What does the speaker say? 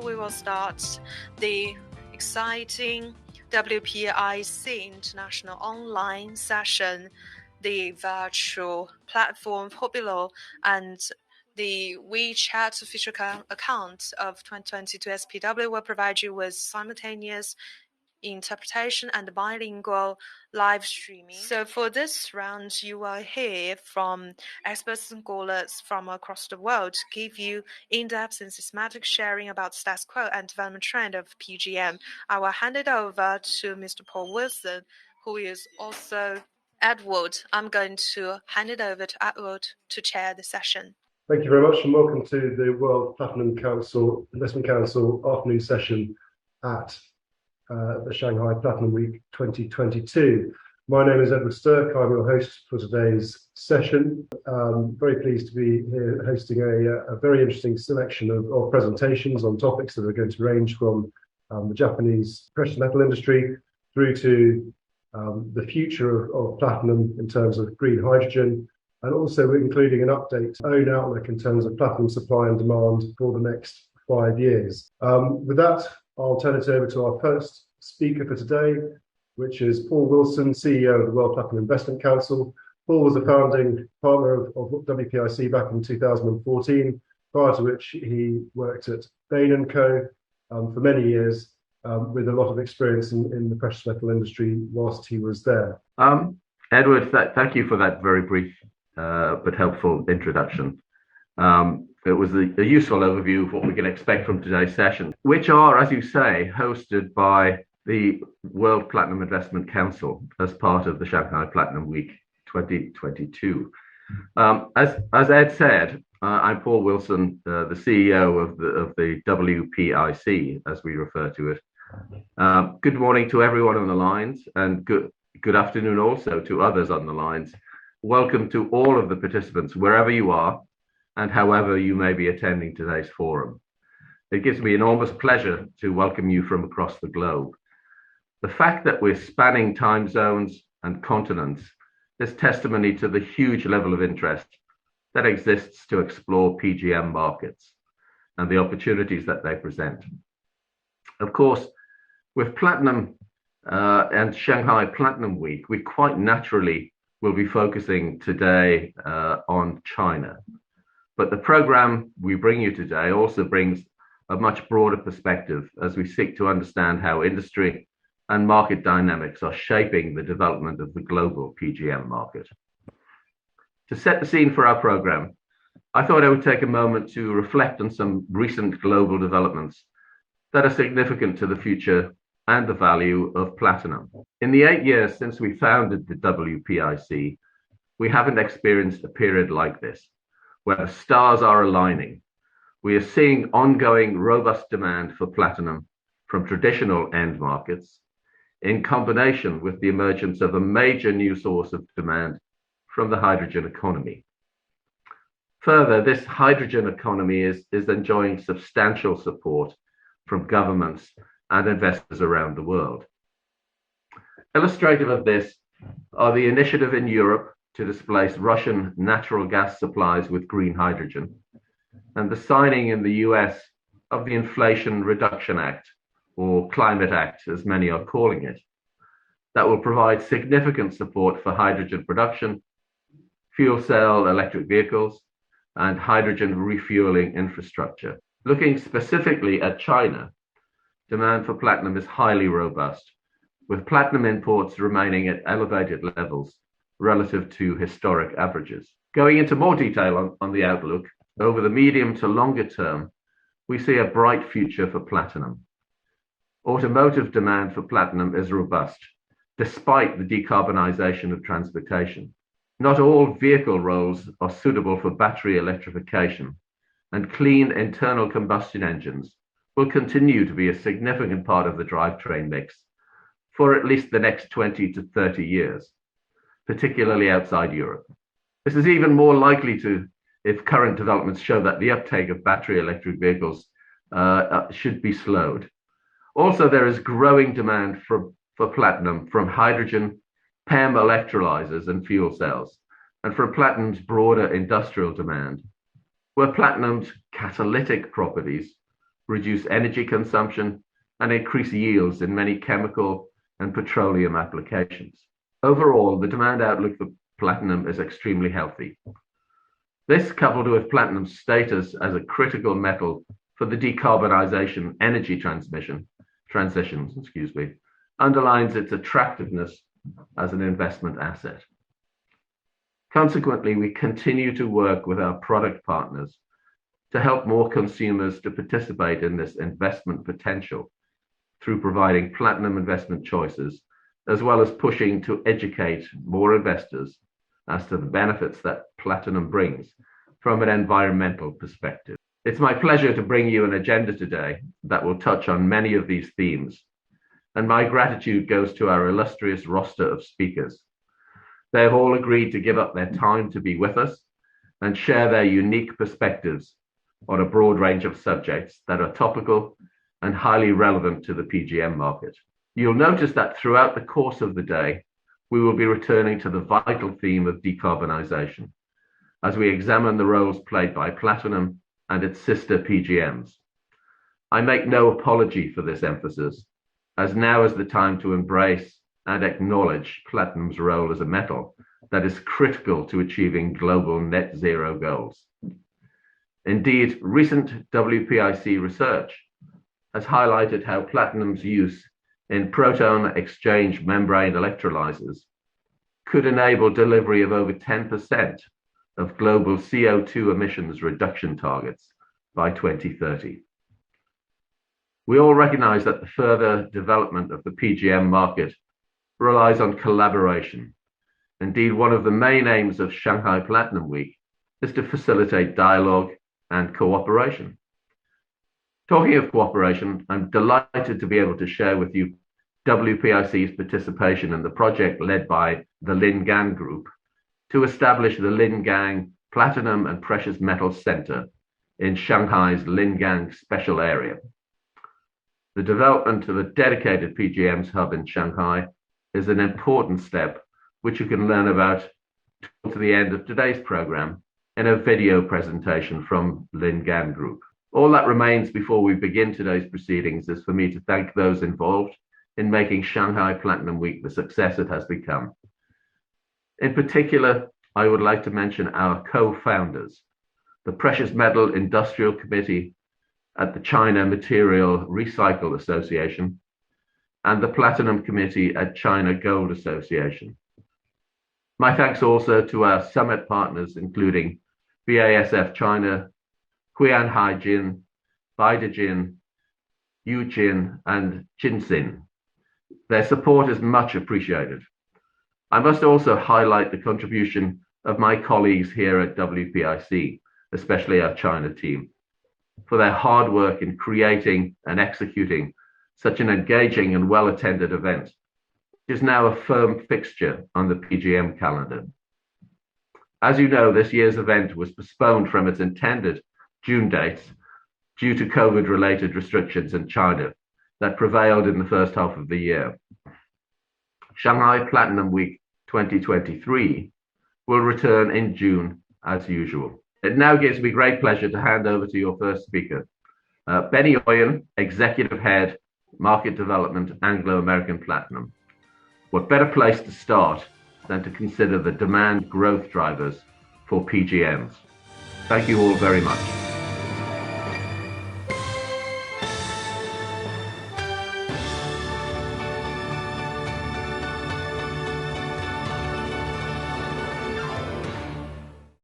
we will start the exciting WPIC International Online Session, the virtual platform popular and the WeChat official account of 2022 SPW will provide you with simultaneous interpretation and bilingual live streaming. So for this round, you will hear from experts and scholars from across the world to give you in-depth and systematic sharing about status quo and development trend of PGM. I will hand it over to Mr. Paul Wilson, who is also Edward. I'm going to hand it over to Edward to chair the session. Thank you very much and welcome to the World Platinum Council Investment Council afternoon session at the Shanghai Platinum Week 2022. My name is Edward Stirk. I'm your host for today's session. Very pleased to be here hosting a very interesting selection of presentations on topics that are going to range from the Japanese precious metal industry through to the future of platinum in terms of green hydrogen, and also including an update own outlook in terms of platinum supply and demand for the next 5 years. With that, I'll turn it over to our first speaker for today, which is Paul Wilson, CEO of the World Platinum Investment Council. Paul was a founding partner of WPIC back in 2014, prior to which he worked at Bain & Co. For many years, with a lot of experience in the precious metal industry whilst he was there. Edward, thank you for that very brief but helpful introduction. It was a useful overview of what we can expect from today's session, which are, as you say, hosted by the World Platinum Investment Council as part of the Shanghai Platinum Week 2022. As Ed said, I'm Paul Wilson, the CEO of the WPIC, as we refer to it. Good morning to everyone on the lines, and good afternoon also to others on the lines. Welcome to all of the participants, wherever you are, and however you may be attending today's forum. It gives me enormous pleasure to welcome you from across the globe. The fact that we're spanning time zones and continents is testimony to the huge level of interest that exists to explore PGM markets and the opportunities that they present. Of course, with Platinum and Shanghai Platinum Week, we quite naturally will be focusing today on China. But the program we bring you today also brings a much broader perspective as we seek to understand how industry and market dynamics are shaping the development of the global PGM market. To set the scene for our program, I thought I would take a moment to reflect on some recent global developments that are significant to the future and the value of platinum. In the 8 years since we founded the WPIC, we haven't experienced a period like this, where the stars are aligning. We are seeing ongoing robust demand for platinum from traditional end markets, in combination with the emergence of a major new source of demand from the hydrogen economy. Further, this hydrogen economy is enjoying substantial support from governments and investors around the world. Illustrative of this are the initiative in Europe to displace Russian natural gas supplies with green hydrogen, and the signing in the US of the Inflation Reduction Act, or Climate Act, as many are calling it, that will provide significant support for hydrogen production, fuel cell electric vehicles, and hydrogen refueling infrastructure. Looking specifically at China, demand for platinum is highly robust, with platinum imports remaining at elevated levels relative to historic averages. Going into more detail on the outlook, over the medium to longer term, we see a bright future for platinum. Automotive demand for platinum is robust, despite the decarbonization of transportation. Not all vehicle roles are suitable for battery electrification, and clean internal combustion engines will continue to be a significant part of the drivetrain mix for at least the next 20 to 30 years, particularly outside Europe. This is even more likely to if current developments show that the uptake of battery electric vehicles should be slowed. Also, there is growing demand for platinum from hydrogen, PEM electrolyzers and fuel cells, and from platinum's broader industrial demand, where platinum's catalytic properties reduce energy consumption, and increase yields in many chemical and petroleum applications. Overall, the demand outlook for platinum is extremely healthy. This, coupled with platinum's status as a critical metal for the decarbonization energy transitions, underlines its attractiveness as an investment asset. Consequently, we continue to work with our product partners to help more consumers to participate in this investment potential through providing platinum investment choices, as well as pushing to educate more investors as to the benefits that platinum brings from an environmental perspective. It's my pleasure to bring you an agenda today that will touch on many of these themes, and my gratitude goes to our illustrious roster of speakers. They have all agreed to give up their time to be with us and share their unique perspectives on a broad range of subjects that are topical and highly relevant to the PGM market. You'll notice that throughout the course of the day, we will be returning to the vital theme of decarbonization as we examine the roles played by platinum and its sister PGMs. I make no apology for this emphasis, as now is the time to embrace and acknowledge platinum's role as a metal that is critical to achieving global net zero goals. Indeed, recent WPIC research has highlighted how platinum's use in proton exchange membrane electrolyzers could enable delivery of over 10% of global CO2 emissions reduction targets by 2030. We all recognize that the further development of the PGM market relies on collaboration. Indeed, one of the main aims of Shanghai Platinum Week is to facilitate dialogue and cooperation. Talking of cooperation, I'm delighted to be able to share with you WPIC's participation in the project led by the Lingang Group to establish the Lingang Platinum and Precious Metals Center in Shanghai's Lingang Special Area. The development of a dedicated PGMs hub in Shanghai is an important step, which you can learn about to the end of today's program in a video presentation from Lingang Group. All that remains before we begin today's proceedings is for me to thank those involved in making Shanghai Platinum Week the success it has become. In particular, I would like to mention our co-founders, the Precious Metal Industrial Committee at the China Material Recycle Association and the Platinum Committee at China Gold Association. My thanks also to our summit partners, including BASF China, Huianhai Jin, Baidajin, Yujin, and Jinxin. Their support is much appreciated. I must also highlight the contribution of my colleagues here at WPIC, especially our China team, for their hard work in creating and executing such an engaging and well-attended event, which is now a firm fixture on the PGM calendar. As you know, this year's event was postponed from its intended June dates due to COVID-related restrictions in China that prevailed in the first half of the year. Shanghai Platinum Week 2023 will return in June as usual. It now gives me great pleasure to hand over to your first speaker, Benny Oyen, Executive Head, Market Development, Anglo-American Platinum. What better place to start than to consider the demand growth drivers for PGMs? Thank you all very much.